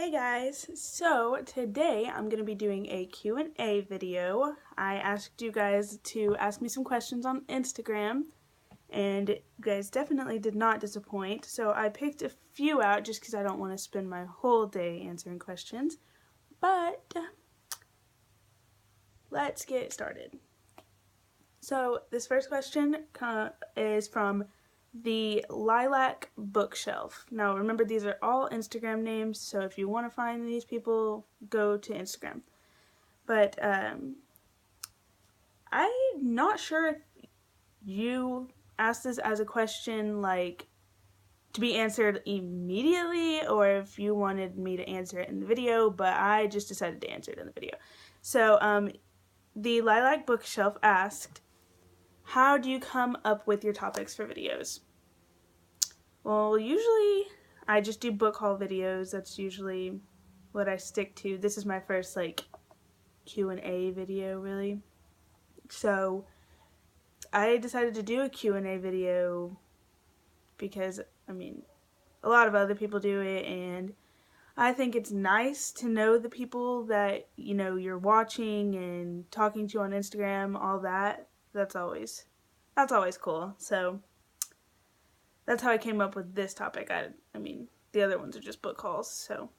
Hey guys, so today I'm going to be doing a Q&A video. I asked you guys to ask me some questions on Instagram, and you guys definitely did not disappoint, so I picked a few out just because I don't want to spend my whole day answering questions, but let's get started. So this first question is from the Lilac Bookshelf. Now remember, these are all Instagram names, so if you want to find these people, go to Instagram. But I'm not sure if you asked this as a question like to be answered immediately or if you wanted me to answer it in the video, but I just decided to answer it in the video. So the Lilac Bookshelf asked, how do you come up with your topics for videos? Well, usually I just do book haul videos. That's usually what I stick to. This is my first like Q&A video really. So I decided to do a Q&A video because, I mean, a lot of other people do it, and I think it's nice to know the people that, you know, you're watching and talking to on Instagram, all that. That's always cool. So that's how I came up with this topic. I mean, the other ones are just book hauls, so.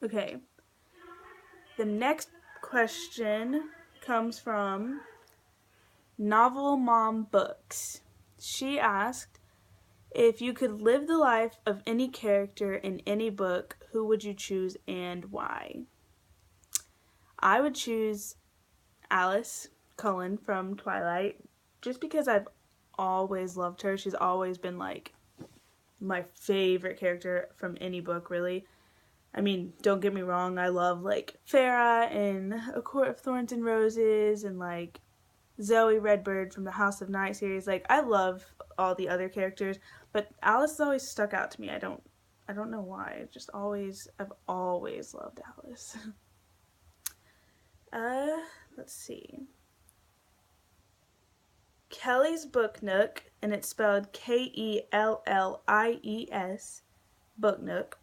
Okay. The next question comes from Novel Mom Books. She asked, if you could live the life of any character in any book, who would you choose and why? I would choose Alice Cullen from Twilight, just because I've always loved her. She's always been like my favorite character from any book, really. I mean, don't get me wrong, I love like Farah in A Court of Thorns and Roses and like Zoe Redbird from the House of Night series. Like, I love all the other characters, but Alice has always stuck out to me. I don't know why. I've always loved Alice. Let's see. Kelly's Book Nook, and it's spelled Kellies, Book Nook,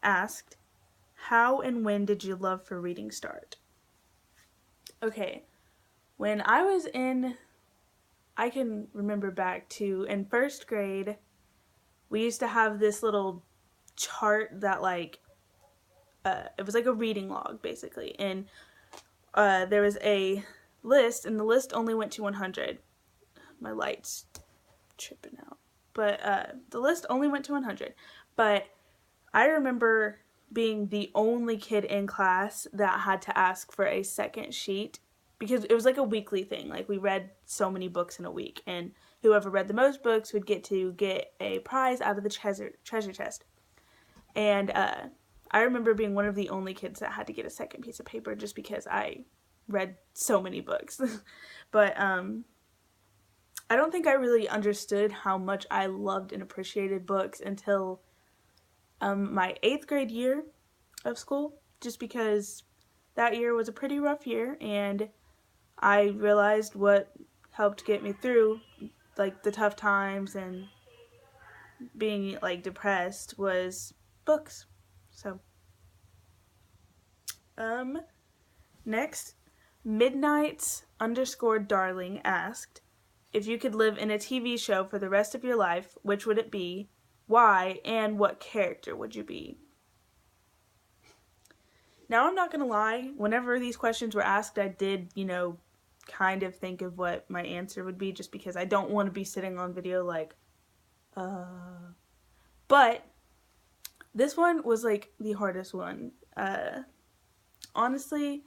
asked, how and when did your love for reading start? Okay, when I can remember back to in first grade, we used to have this little chart that like, it was like a reading log basically, and there was a list, and the list only went to 100. My light's tripping out. But the list only went to 100. But I remember being the only kid in class that had to ask for a second sheet because it was like a weekly thing. Like, we read so many books in a week, and whoever read the most books would get a prize out of the treasure chest. And I remember being one of the only kids that had to get a second piece of paper just because I read so many books. But I don't think I really understood how much I loved and appreciated books until my 8th grade year of school, just because that year was a pretty rough year, and I realized what helped get me through like the tough times and being like depressed was books. So next, Midnights_Darling asked, if you could live in a TV show for the rest of your life, which would it be, why, and what character would you be? Now, I'm not gonna lie, whenever these questions were asked, I did, kind of think of what my answer would be, just because I don't want to be sitting on video like, But this one was like the hardest one. Honestly,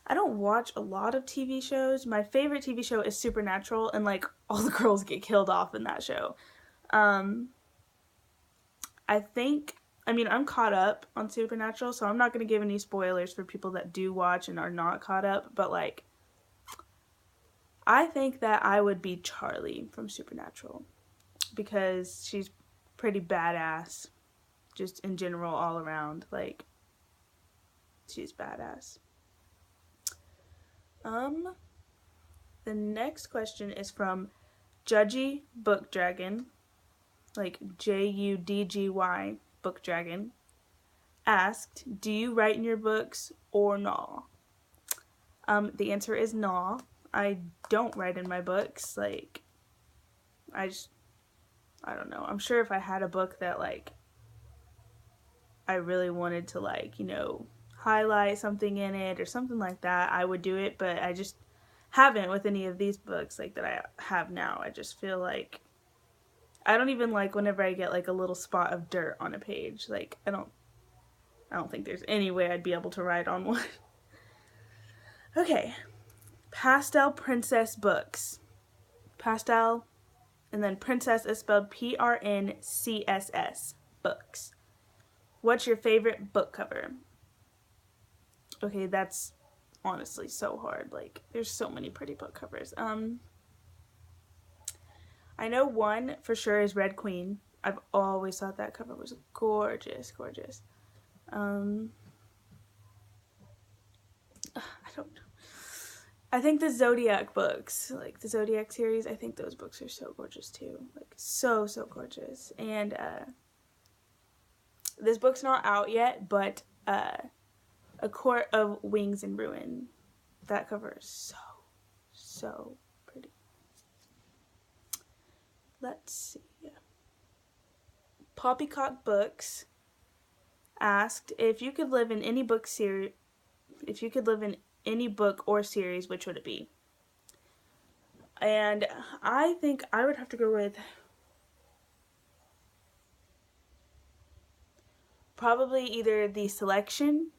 I don't watch a lot of TV shows. My favorite TV show is Supernatural, and like all the girls get killed off in that show. I'm caught up on Supernatural, so I'm not going to give any spoilers for people that do watch and are not caught up, but like, I think that I would be Charlie from Supernatural because she's pretty badass, just in general, all around. Like, she's badass. The next question is from Judgy Book Dragon, like Judgy Book Dragon. asked, do you write in your books or no? The answer is no. I don't write in my books. Like, I don't know. I'm sure if I had a book that, like, I really wanted to, like, highlight something in it or something like that, I would do it, but I just haven't with any of these books, like, that I have now. I just feel like I don't even like whenever I get, like, a little spot of dirt on a page. Like, I don't think there's any way I'd be able to write on one. Okay. Pastel princess books. Pastel, and then princess is spelled PRNCSS. Books. What's your favorite book cover? Okay, that's honestly so hard. Like, there's so many pretty book covers. I know one for sure is Red Queen. I've always thought that cover was gorgeous, gorgeous. I don't know. I think the Zodiac books, like the Zodiac series, I think those books are so gorgeous too. Like, so, so gorgeous. And this book's not out yet, but A Court of Wings and Ruin. That cover is so, so pretty. Let's see. Poppycock Books asked, if you could live in any book series, if you could live in any book or series, which would it be? And I think I would have to go with probably either The Selection,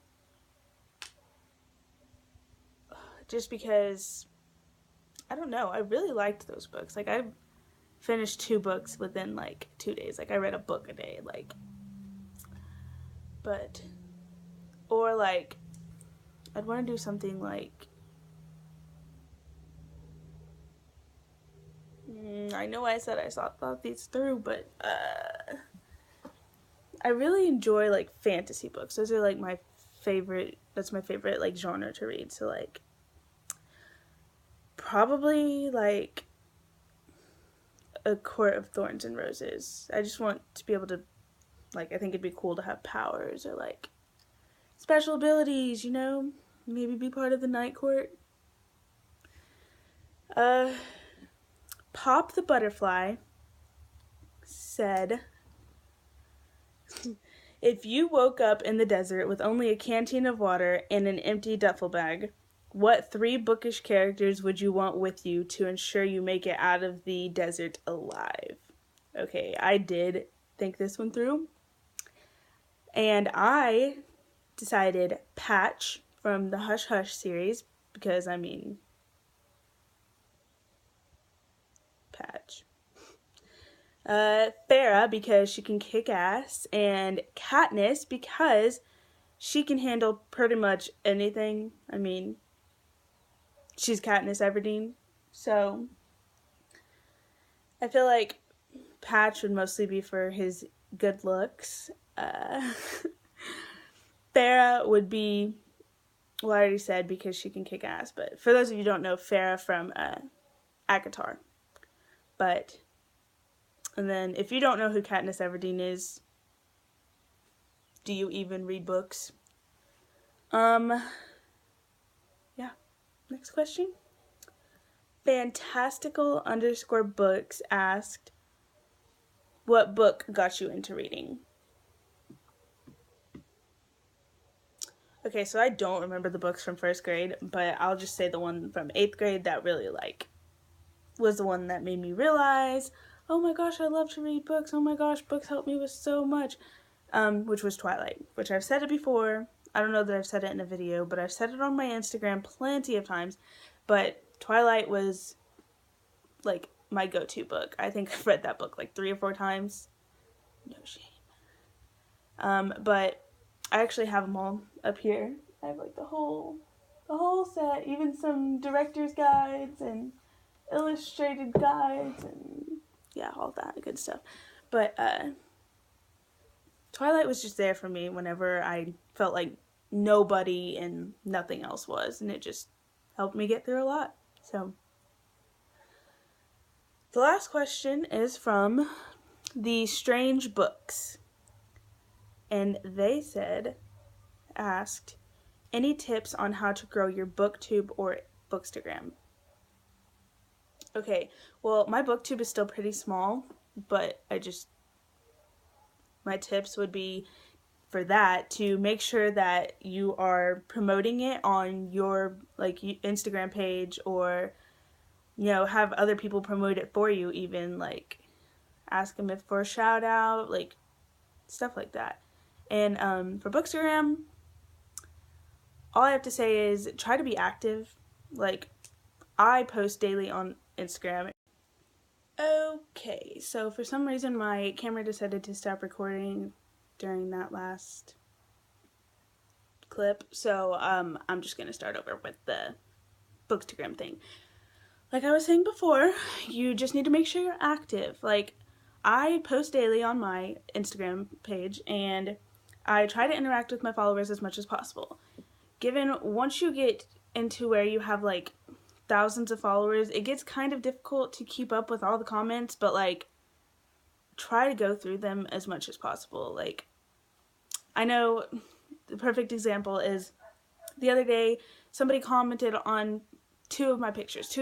just because, I don't know, I really liked those books. Like, I finished 2 books within, like, 2 days. Like, I read a book a day, like, but, or, like, I'd want to do something like, I know I said I thought these through, but I really enjoy, like, fantasy books. Those are, like, my favorite, that's my favorite, like, genre to read. So, like, probably, like, A Court of Thorns and Roses. I just want to be able to, like, I think it'd be cool to have powers or, like, special abilities, maybe be part of the Night Court. Pop the Butterfly said, if you woke up in the desert with only a canteen of water and an empty duffel bag, what 3 bookish characters would you want with you to ensure you make it out of the desert alive? Okay, I did think this one through. And I decided Patch from the Hush Hush series, because, Patch. Farah, because she can kick ass, and Katniss, because she can handle pretty much anything. She's Katniss Everdeen, so I feel like Patch would mostly be for his good looks. Farah would be, well, I already said because she can kick ass, but for those of you who don't know, Farah from ACOTAR. But, and then if you don't know who Katniss Everdeen is, do you even read books? Yeah. Next question. Fantastical_books asked, what book got you into reading? Okay, so I don't remember the books from 1st grade, but I'll just say the one from 8th grade that really, like, was the one that made me realize, oh my gosh, I love to read books. Oh my gosh, books help me with so much. Which was Twilight, which I've said it before. I don't know that I've said it in a video, but I've said it on my Instagram plenty of times. But Twilight was, like, my go-to book. I think I've read that book, like, 3 or 4 times. No shame. But I actually have them all up here. I have, like, the whole set, even some director's guides and illustrated guides and, yeah, all that good stuff. But, Twilight was just there for me whenever I felt like nobody and nothing else was, and it just helped me get through a lot. So, the last question is from The Strange Books, and they asked, any tips on how to grow your booktube or bookstagram? Okay, well, my booktube is still pretty small, but my tips would be for that to make sure that you are promoting it on your like Instagram page, or have other people promote it for you, even like ask them if for a shout out, like stuff like that. And for bookstagram, all I have to say is try to be active. Like, I post daily on Instagram. Okay, so for some reason my camera decided to stop recording during that last clip, so I'm just gonna start over with the bookstagram thing. Like I was saying before, you just need to make sure you're active. Like, I post daily on my Instagram page, and I try to interact with my followers as much as possible. Given once you get into where you have like thousands of followers, it gets kind of difficult to keep up with all the comments, but like try to go through them as much as possible. Like, I know the perfect example is the other day somebody commented on two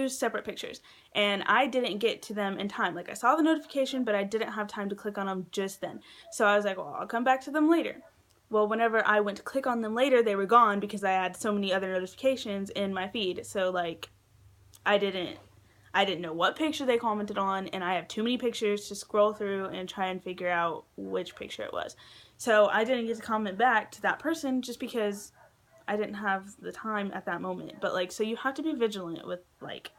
separate pictures, and I didn't get to them in time. Like, I saw the notification, but I didn't have time to click on them just then. So I was like, well, I'll come back to them later. Well, whenever I went to click on them later, they were gone because I had so many other notifications in my feed. So like, I didn't know what picture they commented on, and I have too many pictures to scroll through and try and figure out which picture it was. So I didn't get to comment back to that person just because I didn't have the time at that moment. But like, so you have to be vigilant with like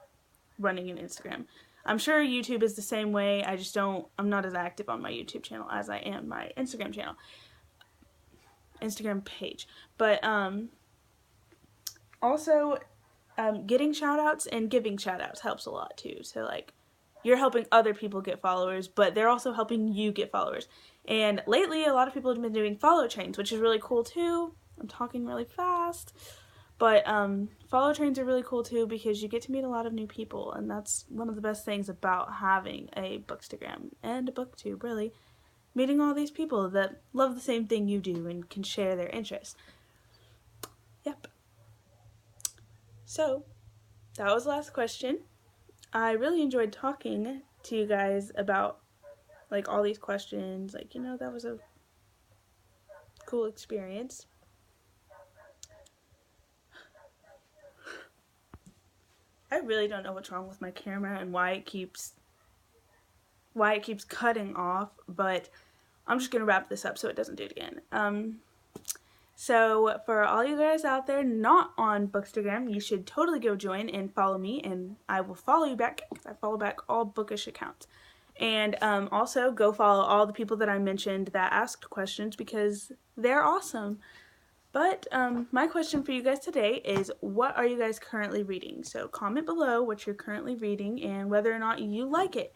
running an Instagram. I'm sure YouTube is the same way. I'm not as active on my YouTube channel as I am my Instagram page. But also getting shout outs and giving shout outs helps a lot too. So like, you're helping other people get followers, but they're also helping you get followers. And lately, a lot of people have been doing follow trains, which is really cool too. I'm talking really fast, but follow trains are really cool too because you get to meet a lot of new people, and that's one of the best things about having a bookstagram and a booktube, really. Meeting all these people that love the same thing you do and can share their interests. Yep. So, that was the last question. I really enjoyed talking to you guys about like all these questions. Like, that was a cool experience. I really don't know what's wrong with my camera and why it keeps cutting off, but I'm just gonna wrap this up so it doesn't do it again. So for all you guys out there not on Bookstagram, you should totally go join and follow me, and I will follow you back because I follow back all bookish accounts. And also go follow all the people that I mentioned that asked questions because they're awesome. But my question for you guys today is, what are you guys currently reading? So comment below what you're currently reading and whether or not you like it.